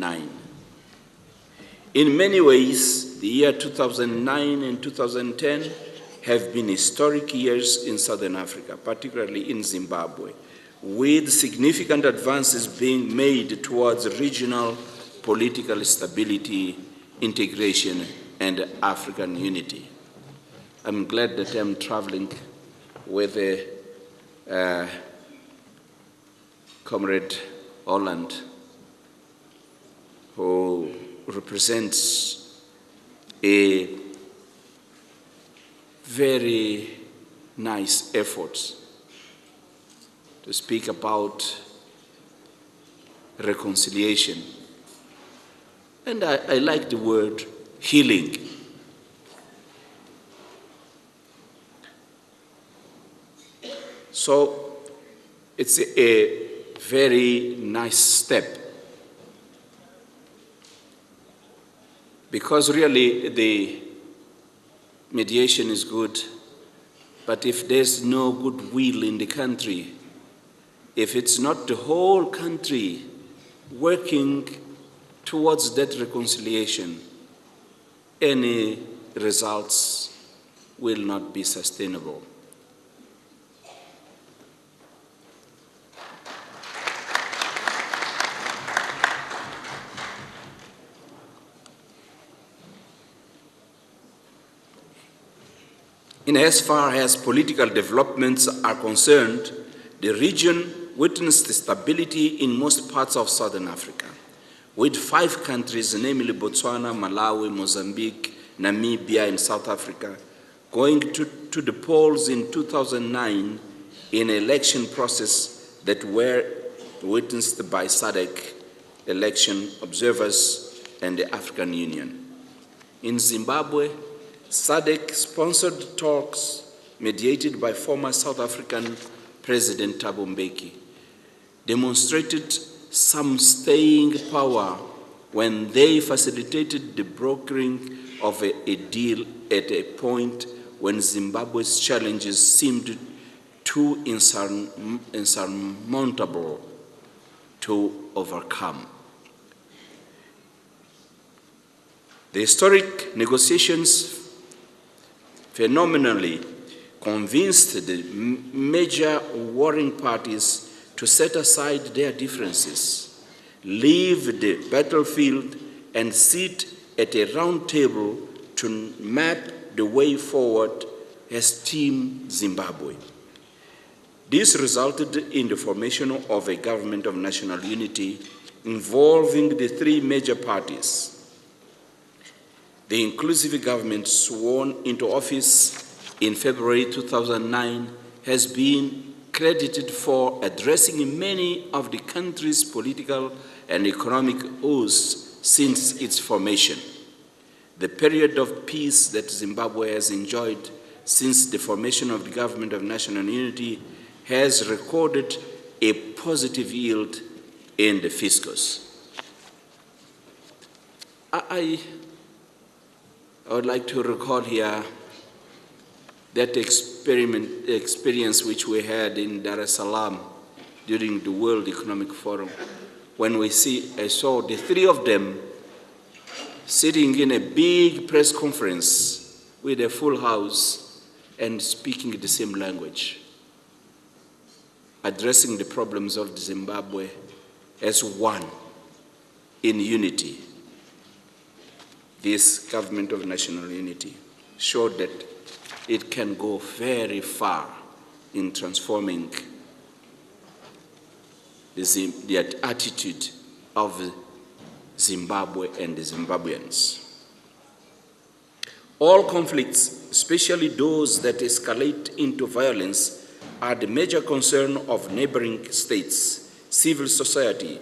2009. In many ways, the year 2009 and 2010 have been historic years in Southern Africa, particularly in Zimbabwe, with significant advances being made towards regional political stability, integration, and African unity. I'm glad that I'm traveling with Comrade Holland, who represents a very nice effort to speak about reconciliation. And I like the word healing. So it's a very nice step, because really the mediation is good, but if there's no goodwill in the country, if it's not the whole country working towards that reconciliation, any results will not be sustainable. In as far as political developments are concerned, the region witnessed stability in most parts of Southern Africa, with 5 countries, namely Botswana, Malawi, Mozambique, Namibia, and South Africa, going to the polls in 2009 in an election process that were witnessed by SADC, election observers, and the African Union. In Zimbabwe, SADC-sponsored talks mediated by former South African President Thabo Mbeki demonstrated some staying power when they facilitated the brokering of a deal at a point when Zimbabwe's challenges seemed too insurmountable to overcome. The historic negotiations phenomenally convinced the major warring parties to set aside their differences, leave the battlefield, and sit at a round table to map the way forward as Team Zimbabwe. This resulted in the formation of a government of national unity involving the 3 major parties. The inclusive government sworn into office in February 2009 has been credited for addressing many of the country's political and economic woes since its formation. The period of peace that Zimbabwe has enjoyed since the formation of the Government of National Unity has recorded a positive yield in the fiscus. I would like to recall here that experience which we had in Dar es Salaam during the World Economic Forum, when I saw the 3 of them sitting in a big press conference with a full house and speaking the same language, addressing the problems of Zimbabwe as one, in unity. This government of national unity showed that it can go very far in transforming the attitude of Zimbabwe and the Zimbabweans. All conflicts, especially those that escalate into violence, are the major concern of neighboring states, civil society,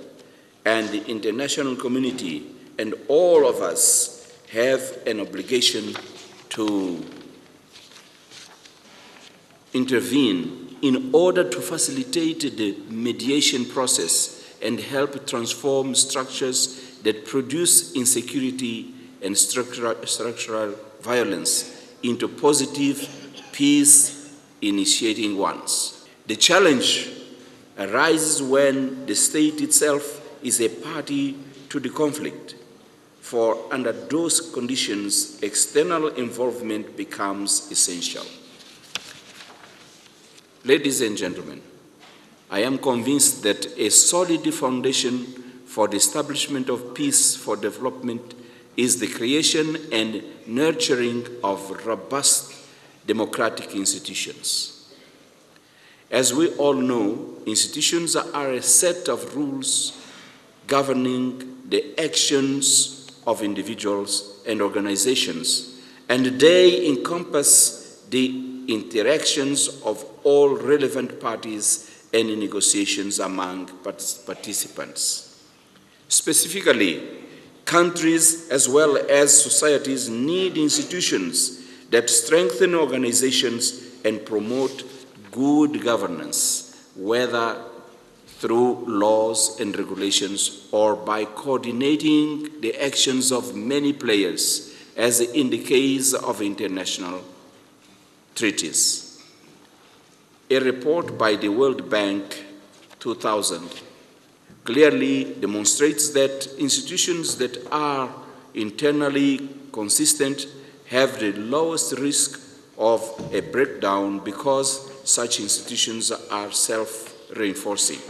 and the international community, and all of us have an obligation to intervene in order to facilitate the mediation process and help transform structures that produce insecurity and structural violence into positive, peace-initiating ones. The challenge arises when the state itself is a party to the conflict, for under those conditions, external involvement becomes essential. Ladies and gentlemen, I am convinced that a solid foundation for the establishment of peace for development is the creation and nurturing of robust democratic institutions. As we all know, institutions are a set of rules governing the actions of individuals and organizations, and they encompass the interactions of all relevant parties and negotiations among participants. Specifically, countries as well as societies need institutions that strengthen organizations and promote good governance, whether through laws and regulations or by coordinating the actions of many players, as in the case of international treaties. A report by the World Bank 2000 clearly demonstrates that institutions that are internally consistent have the lowest risk of a breakdown because such institutions are self-reinforcing.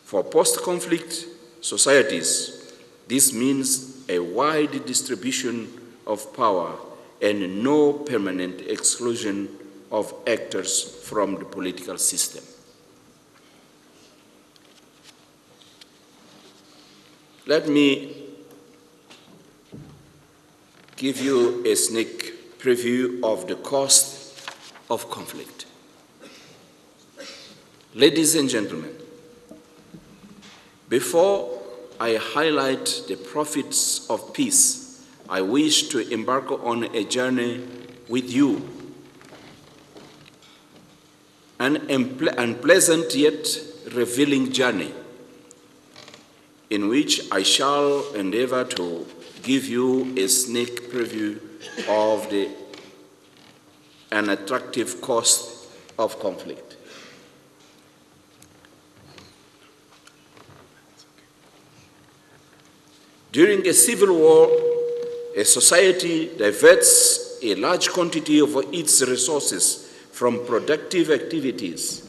For post-conflict societies, this means a wide distribution of power and no permanent exclusion of actors from the political system. Let me give you a sneak preview of the cost of conflict. Ladies and gentlemen, before I highlight the profits of peace, I wish to embark on a journey with you, an unpleasant yet revealing journey, in which I shall endeavor to give you a sneak preview of the unattractive cost of conflict. During a civil war, a society diverts a large quantity of its resources from productive activities.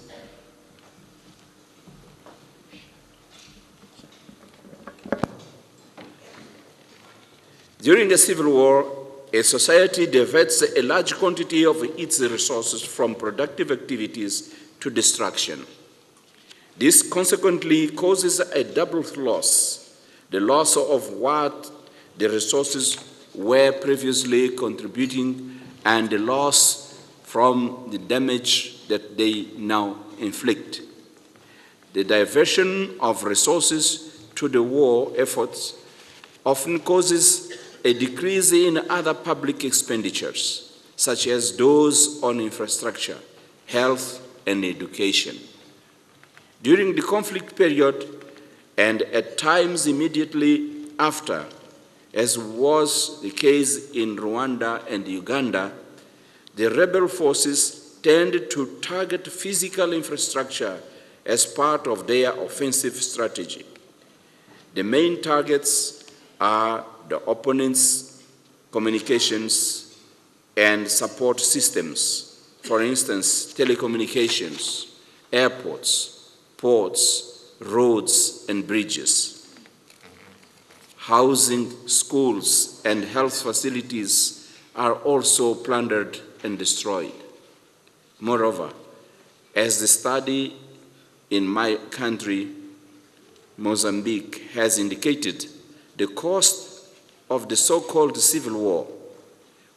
During a civil war, a society diverts a large quantity of its resources from productive activities to destruction. This consequently causes a double loss: the loss of what the resources were previously contributing and the loss from the damage that they now inflict. The diversion of resources to the war efforts often causes a decrease in other public expenditures, such as those on infrastructure, health, and education. During the conflict period, and at times immediately after, as was the case in Rwanda and Uganda, the rebel forces tend to target physical infrastructure as part of their offensive strategy. The main targets are the opponent's communications and support systems, for instance, telecommunications, airports, ports, roads, and bridges. Housing, schools, and health facilities are also plundered and destroyed. Moreover, as the study in my country, Mozambique, has indicated, the cost of the so-called civil war,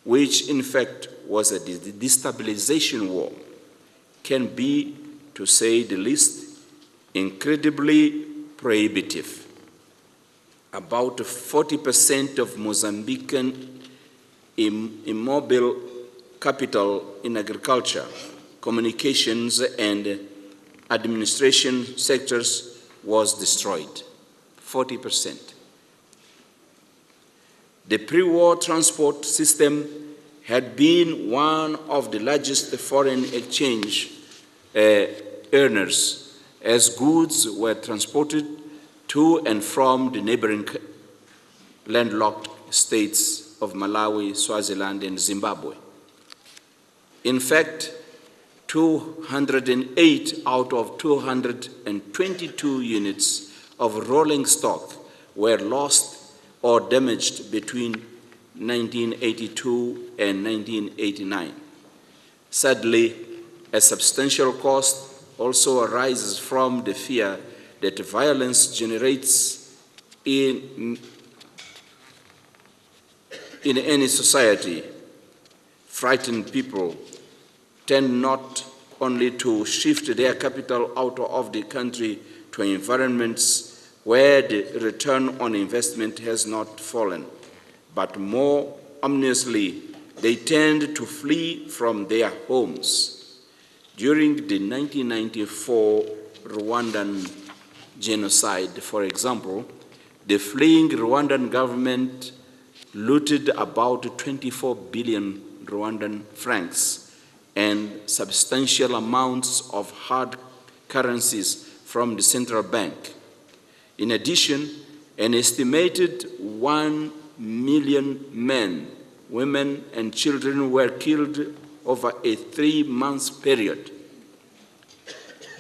which in fact was a destabilization war, can be, to say the least, incredibly prohibitive. About 40% of Mozambican immobile capital in agriculture, communications, and administration sectors was destroyed. 40%. The pre-war transport system had been one of the largest foreign exchange earners, as goods were transported to and from the neighboring landlocked states of Malawi, Swaziland, and Zimbabwe. In fact, 208 out of 222 units of rolling stock were lost or damaged between 1982 and 1989. Sadly, a substantial cost also arises from the fear that violence generates in any society. Frightened people tend not only to shift their capital out of the country to environments where the return on investment has not fallen, but more ominously, they tend to flee from their homes. During the 1994 Rwandan genocide, for example, the fleeing Rwandan government looted about 24 billion Rwandan francs and substantial amounts of hard currencies from the central bank. In addition, an estimated 1 million men, women, and children were killed over a 3-month period.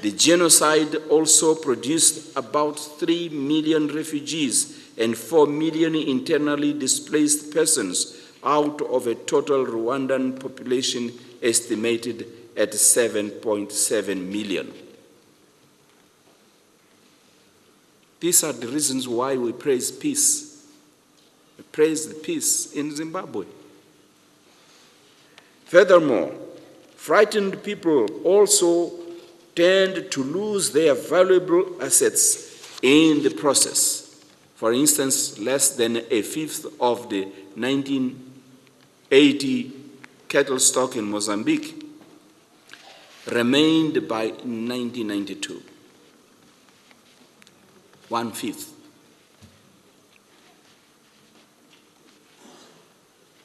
The genocide also produced about 3 million refugees and 4 million internally displaced persons out of a total Rwandan population estimated at 7.7 million. These are the reasons why we praise peace. We praise the peace in Zimbabwe. Furthermore, frightened people also tend to lose their valuable assets in the process. For instance, less than a fifth of the 1980 cattle stock in Mozambique remained by 1992. 1/5.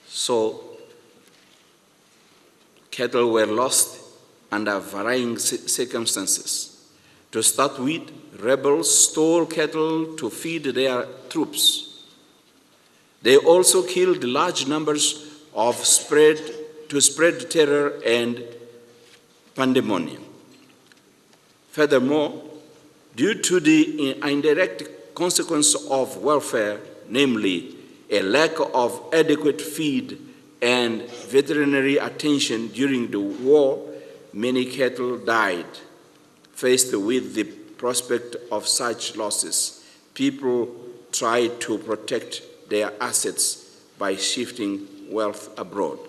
So, cattle were lost under varying circumstances. To start with, rebels stole cattle to feed their troops. They also killed large numbers to spread terror and pandemonium. Furthermore, due to the indirect consequence of warfare, namely a lack of adequate feed and veterinary attention during the war, many cattle died. Faced with the prospect of such losses, people tried to protect their assets by shifting wealth abroad.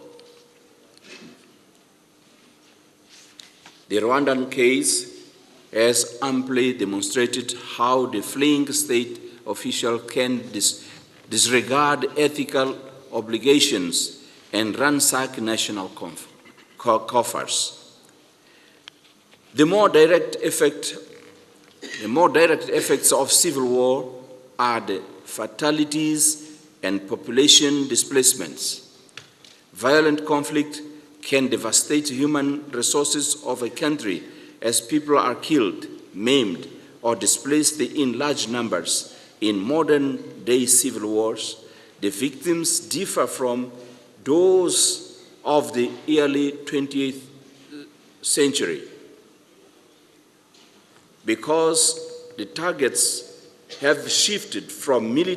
The Rwandan case has amply demonstrated how the fleeing state official can disregard ethical obligations and ransack national coffers. The more direct effects of civil war are the fatalities and population displacements. Violent conflict can devastate human resources of a country as people are killed, maimed, or displaced in large numbers. In modern-day civil wars, the victims differ from those of the early 20th century because the targets have shifted from military